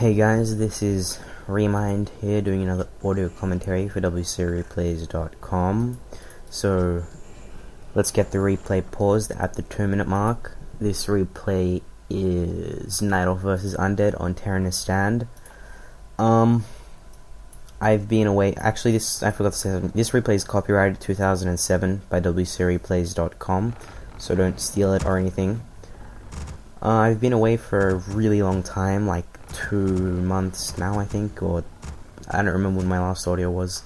Hey guys, this is WE.IGE.ReMinD here doing another audio commentary for WCR So let's get the replay paused at the 2-minute mark. This replay is Night Elf vs Undead on Terranist Stand. I've been away. Actually, I forgot to say something. This replay is copyrighted 2007 by WCR, so don't steal it or anything. I've been away for a really long time, like 2 months now, I think, or I don't remember when my last audio was.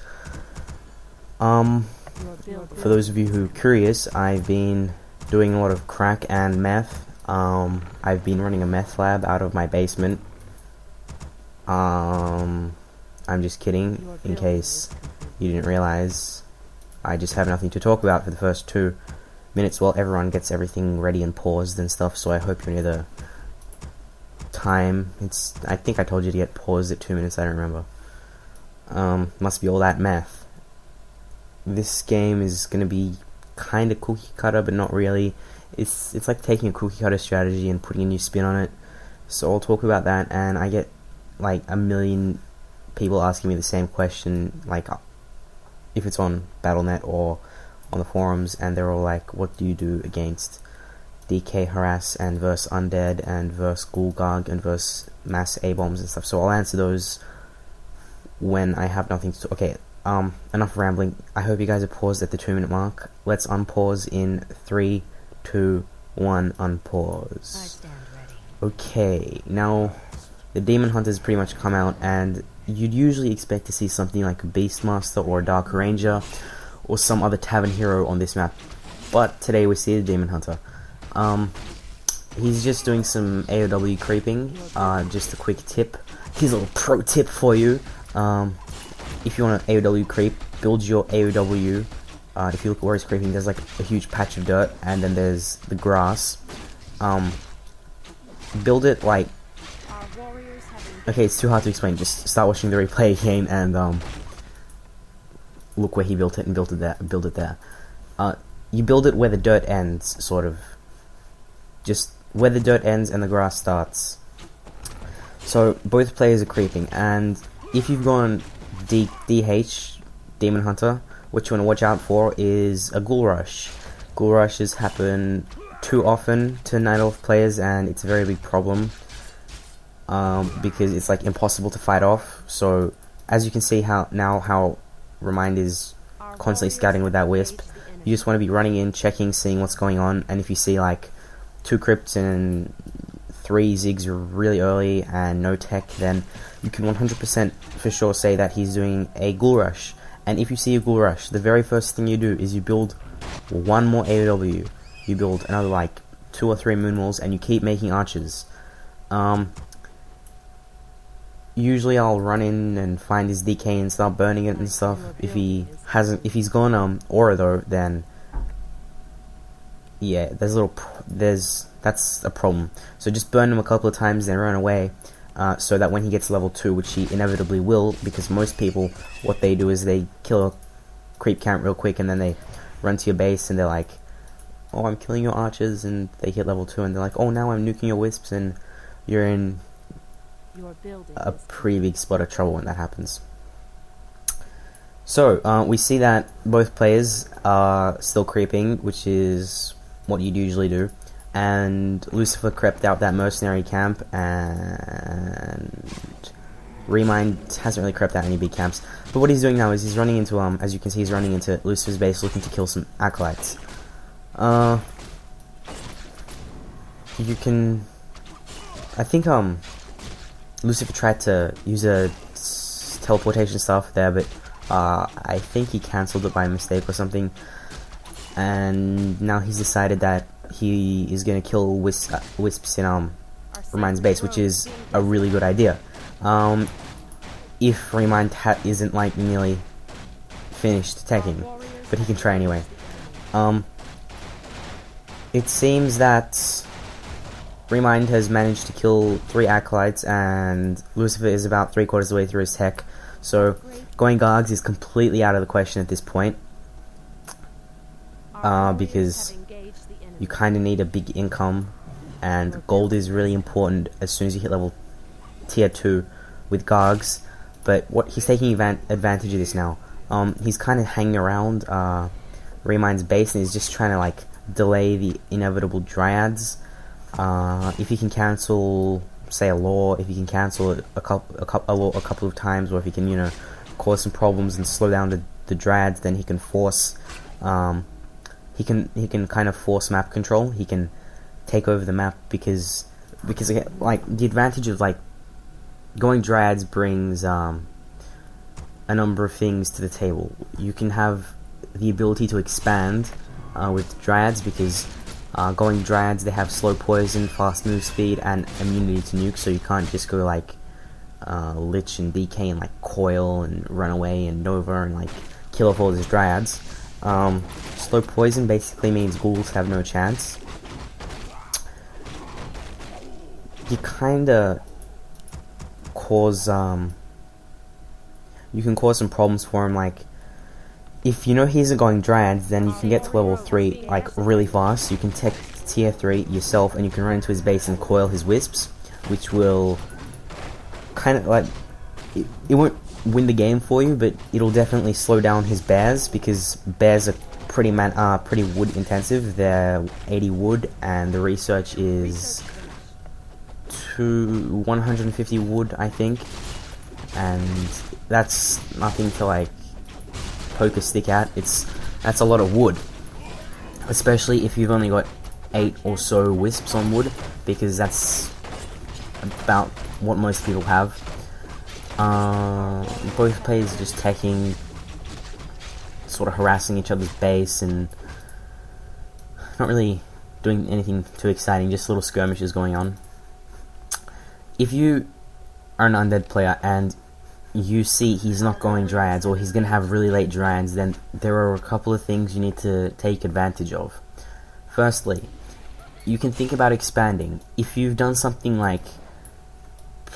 For those of you who are curious, I've been doing a lot of crack and meth. I've been running a meth lab out of my basement. I'm just kidding, in case you didn't realize. I just have nothing to talk about for the first 2 minutes while everyone gets everything ready and paused and stuff, so I hope you're near the time. I think I told you to get paused at 2 minutes, I don't remember. Must be all that meth. This game is gonna be kinda cookie cutter, but not really. It's like taking a cookie cutter strategy and putting a new spin on it. So I'll talk about that, and I get like a million people asking me the same question, like if it's on Battle.net or on the forums, and they're all like, what do you do against DK harass and verse undead and verse Gulgag and verse mass aboms and stuff? So I'll answer those when I have nothing to okay, enough rambling. I hope you guys are paused at the 2-minute mark. Let's unpause in 3, 2, 1, unpause. I stand ready. Okay, now the Demon Hunters pretty much come out, and you'd usually expect to see something like a Beastmaster or a Dark Ranger or some other tavern hero on this map, but today we see the Demon Hunter. He's just doing some AOW creeping. Just a quick tip, here's a little pro tip for you. If you want an AOW creep, build your AOW. If you look at where he's creeping, there's like a huge patch of dirt, and then there's the grass. Build it like, okay, it's too hard to explain, just start watching the replay again and look where he built it and build it there. You build it where the dirt ends, sort of. Just where the dirt ends and the grass starts. So both players are creeping, and if you've gone DH, Demon Hunter, what you want to watch out for is a Ghoul Rush. Ghoul Rushes happen too often to Night Elf players, and it's a very big problem. Because it's like impossible to fight off. So as you can see how WE.IGE.ReMinD is constantly scouting with that wisp, you just want to be running in, checking, seeing what's going on, and if you see like 2 crypts and 3 zigs really early and no tech, then you can 100% for sure say that he's doing a Ghoul Rush. And if you see a Ghoul Rush, the very first thing you do is you build 1 more AOW, you build another like 2 or 3 moon walls, and you keep making archers. Usually I'll run in and find his DK and start burning it and stuff. If he's gone aura though, then yeah, that's a problem. So just burn him a couple of times, then run away, so that when he gets level 2, which he inevitably will, because most people, what they do is they kill a creep camp real quick, and then they run to your base, and they're like, oh, I'm killing your archers, and they hit level 2, and they're like, oh, now I'm nuking your wisps, and you're in a pretty big spot of trouble when that happens. So we see that both players are still creeping, which is what you'd usually do, and Lucifer crept out that mercenary camp, and WE.IGE.ReMinD hasn't really crept out any big camps, but what he's doing now is he's running into as you can see, he's running into Lucifer's base looking to kill some acolytes. You can, I think Lucifer tried to use a teleportation stuff there, but I think he cancelled it by mistake or something, and now he's decided that he is going to kill wisps in WE.IGE.ReMinD's base, which is a really good idea. If WE.IGE.ReMinD isn't like nearly finished teching, but he can try anyway. It seems that WE.IGE.ReMinD has managed to kill 3 acolytes, and Lucifer is about 3/4 of the way through his tech, so going Gargs is completely out of the question at this point, because you kind of need a big income, and gold is really important as soon as you hit level tier 2 with Gargs, but what he's taking advantage of this now. He's kind of hanging around WE.IGE.ReMinD's base, and he's just trying to like delay the inevitable Dryads. If he can cancel, say, a law, if he can cancel a couple of times, or if he can, you know, cause some problems and slow down the Dryads, then he can force, he can kind of force map control. He can take over the map because like the advantage of like going Dryads brings a number of things to the table. You can have the ability to expand with Dryads, because going Dryads, they have slow poison, fast move speed, and immunity to nuke, so you can't just go like Lich and DK and like coil and run away and Nova and like kill off all these Dryads. Slow poison basically means ghouls have no chance. You kinda cause you can cause some problems for him. Like, if you know he isn't going Dryads, then you can get to level 3 like really fast. You can tech tier 3 yourself, and you can run into his base and coil his wisps, which will kind of like, it won't win the game for you, but it'll definitely slow down his bears, because bears are pretty wood intensive. They're 80 wood, and the research is 150 wood, I think, and that's nothing to like poke a stick at. That's a lot of wood, especially if you've only got 8 or so wisps on wood, because that's about what most people have. Both players are just teching, sort of harassing each other's base, and not really doing anything too exciting, just little skirmishes going on. If you are an undead player and you see he's not going Dryads, or he's going to have really late Dryads, then there are a couple of things you need to take advantage of. Firstly, you can think about expanding. If you've done something like,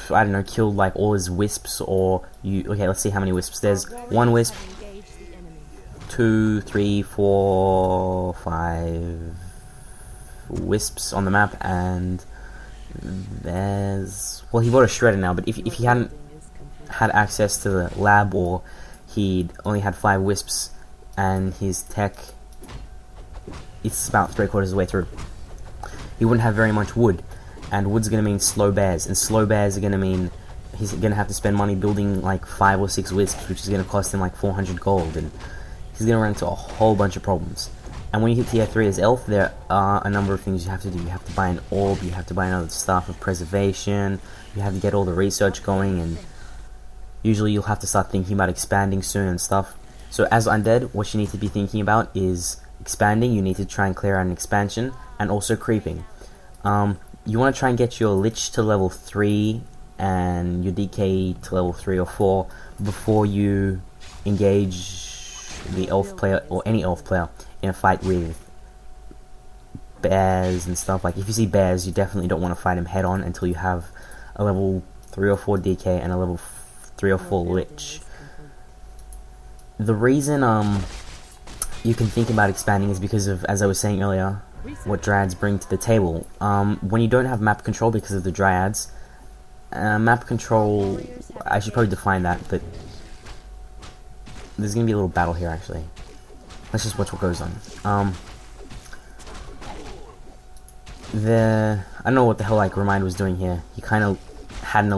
I don't know, killed like all his wisps, or okay, let's see how many wisps. There's 1 wisp, 2, 3, 4, 5 wisps on the map, and there's, well, he bought a shredder now, but if he hadn't had access to the lab, or he'd only had 5 wisps and his tech, it's about 3/4 of the way through, he wouldn't have very much wood, and wood's going to mean slow bears, and slow bears are going to mean he's going to have to spend money building like 5 or 6 wisps, which is going to cost him like 400 gold, and he's going to run into a whole bunch of problems. And when you hit tier 3 as elf, there are a number of things you have to do. You have to buy an orb, you have to buy another staff of preservation, you have to get all the research going, and usually you'll have to start thinking about expanding soon and stuff. So as undead, what you need to be thinking about is expanding. You need to try and clear out an expansion, and also creeping. You want to try and get your Lich to level 3 and your DK to level 3 or 4 before you engage the elf player, or any elf player, in a fight with bears and stuff. Like, if you see bears, you definitely don't want to fight him head on until you have a level 3 or 4 DK and a level 3 or 4 Lich. The reason you can think about expanding is because of, as I was saying earlier, what Dryads bring to the table. When you don't have map control because of the Dryads, map control, I should probably define that, but there's gonna be a little battle here actually. Let's just watch what goes on. I don't know what the hell like WE.IGE.ReMinD was doing here. He kind of had an illusion